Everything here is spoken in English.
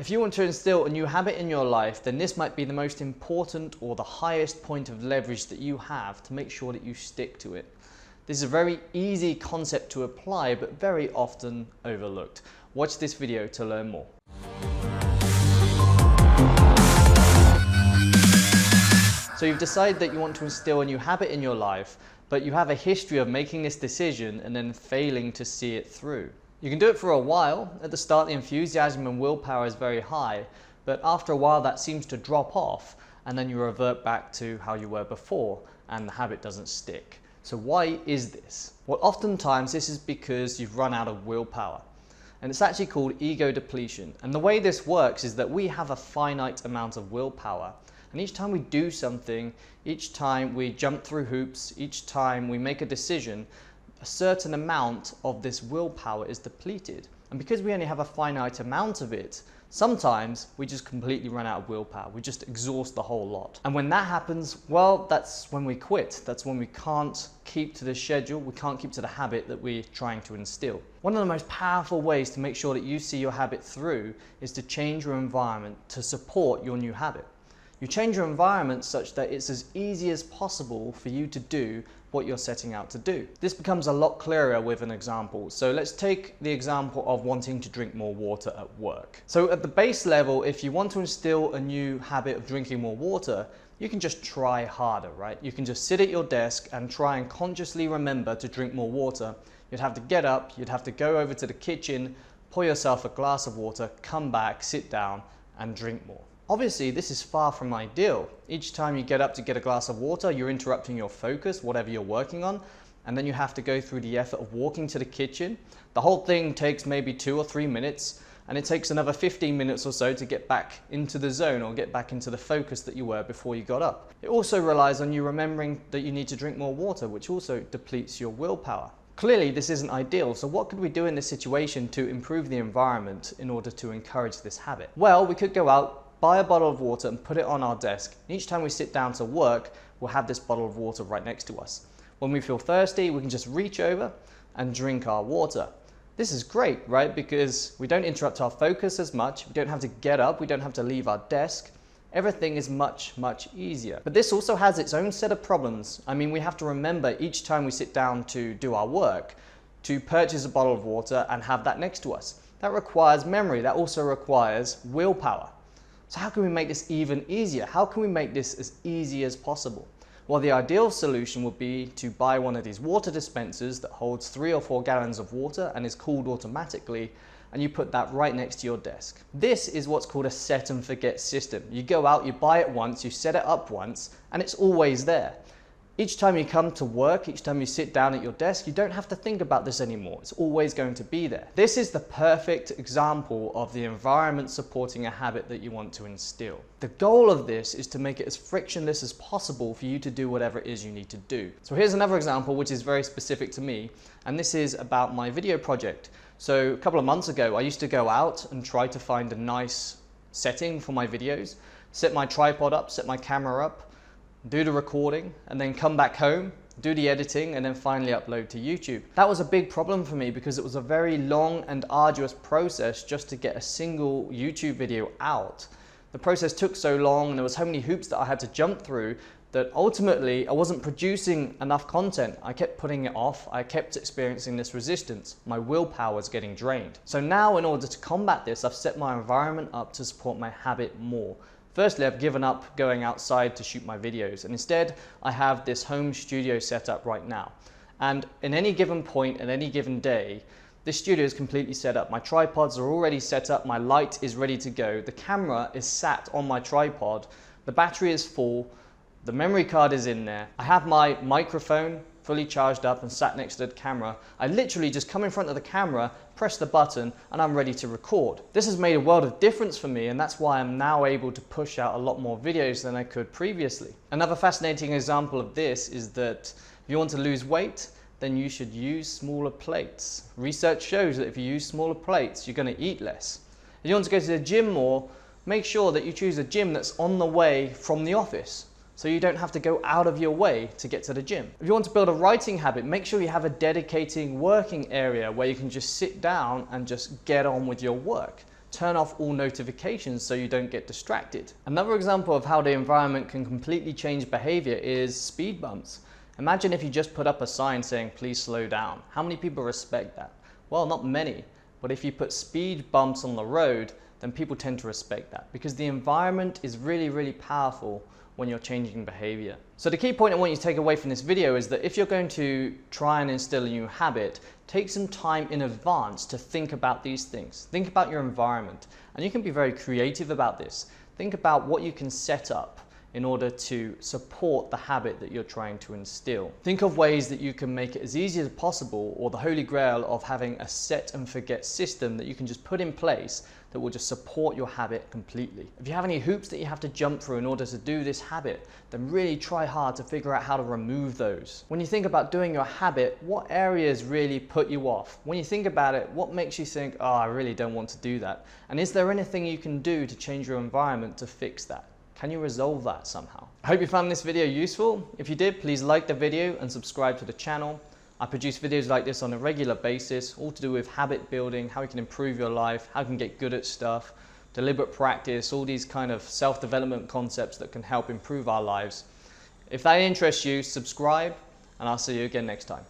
If you want to instill a new habit in your life, then this might be the most important or the highest point of leverage that you have to make sure that you stick to it. This is a very easy concept to apply, but very often overlooked. Watch this video to learn more. So you've decided that you want to instill a new habit in your life, but you have a history of making this decision and then failing to see it through. You can do it for a while. At the start, the enthusiasm and willpower is very high, but after a while that seems to drop off and then you revert back to how you were before and the habit doesn't stick. So why is this? Well, oftentimes this is because you've run out of willpower, and it's actually called ego depletion. And the way this works is that we have a finite amount of willpower, and each time we do something, each time we jump through hoops, each time we make a decision, a certain amount of this willpower is depleted. And because we only have a finite amount of it, sometimes we just completely run out of willpower. We just exhaust the whole lot. And when that happens, well, that's when we quit. That's when we can't keep to the schedule, we can't keep to the habit that we're trying to instill. One of the most powerful ways to make sure that you see your habit through is to change your environment to support your new habit. You change your environment such that it's as easy as possible for you to do what you're setting out to do. This becomes a lot clearer with an example. So let's take the example of wanting to drink more water at work. So at the base level, if you want to instill a new habit of drinking more water, you can just try harder, right? You can just sit at your desk and try and consciously remember to drink more water. You'd have to get up, you'd have to go over to the kitchen, pour yourself a glass of water, come back, sit down and drink more. Obviously, this is far from ideal. Each time you get up to get a glass of water, you're interrupting your focus, whatever you're working on, and then you have to go through the effort of walking to the kitchen. The whole thing takes maybe 2 or 3 minutes, and it takes another 15 minutes or so to get back into the zone or get back into the focus that you were before you got up. It also relies on you remembering that you need to drink more water, which also depletes your willpower. Clearly, this isn't ideal, so what could we do in this situation to improve the environment in order to encourage this habit? Well, we could go out, buy a bottle of water and put it on our desk. Each time we sit down to work, we'll have this bottle of water right next to us. When we feel thirsty, we can just reach over and drink our water. This is great, right? Because we don't interrupt our focus as much. We don't have to get up. We don't have to leave our desk. Everything is much, much easier. But this also has its own set of problems. I mean, we have to remember each time we sit down to do our work to purchase a bottle of water and have that next to us. That requires memory. That also requires willpower. So how can we make this even easier? How can we make this as easy as possible? Well, the ideal solution would be to buy one of these water dispensers that holds 3 or 4 gallons of water and is cooled automatically, and you put that right next to your desk. This is what's called a set and forget system. You go out, you buy it once, you set it up once, and it's always there. Each time you come to work, each time you sit down at your desk, you don't have to think about this anymore. It's always going to be there. This is the perfect example of the environment supporting a habit that you want to instill. The goal of this is to make it as frictionless as possible for you to do whatever it is you need to do. So here's another example which is very specific to me, and this is about my video project. So a couple of months ago, I used to go out and try to find a nice setting for my videos, set my tripod up, set my camera up, do the recording, and then come back home, do the editing, and then finally upload to YouTube. That was a big problem for me because it was a very long and arduous process just to get a single YouTube video out. The process took so long and there was so many hoops that I had to jump through that ultimately I wasn't producing enough content. I kept putting it off. I kept experiencing this resistance. My willpower was getting drained. So now, in order to combat this, I've set my environment up to support my habit more. Firstly, I've given up going outside to shoot my videos, and instead I have this home studio set up right now. And in any given point, at any given day, this studio is completely set up. My tripods are already set up, my light is ready to go, the camera is sat on my tripod, the battery is full, the memory card is in there, I have my microphone fully charged up and sat next to the camera. I literally just come in front of the camera, press the button, and I'm ready to record. This has made a world of difference for me, and that's why I'm now able to push out a lot more videos than I could previously. Another fascinating example of this is that if you want to lose weight, then you should use smaller plates. Research shows that if you use smaller plates, you're going to eat less. If you want to go to the gym more, make sure that you choose a gym that's on the way from the office, so you don't have to go out of your way to get to the gym. If you want to build a writing habit, make sure you have a dedicated working area where you can just sit down and just get on with your work. Turn off all notifications so you don't get distracted. Another example of how the environment can completely change behavior is speed bumps. Imagine if you just put up a sign saying, please slow down. How many people respect that? Well, not many. But if you put speed bumps on the road, then people tend to respect that because the environment is really, really powerful when you're changing behavior. So the key point I want you to take away from this video is that if you're going to try and instill a new habit, take some time in advance to think about these things. Think about your environment, and you can be very creative about this. Think about what you can set up in order to support the habit that you're trying to instill. Think of ways that you can make it as easy as possible, or the holy grail of having a set and forget system that you can just put in place that will just support your habit completely. If you have any hoops that you have to jump through in order to do this habit, then really try hard to figure out how to remove those. When you think about doing your habit, what areas really put you off? When you think about it, what makes you think, oh, I really don't want to do that? And is there anything you can do to change your environment to fix that? Can you resolve that somehow? I hope you found this video useful. If you did, please like the video and subscribe to the channel. I produce videos like this on a regular basis, all to do with habit building, how you can improve your life, how you can get good at stuff, deliberate practice, all these kind of self-development concepts that can help improve our lives. If that interests you, subscribe, and I'll see you again next time.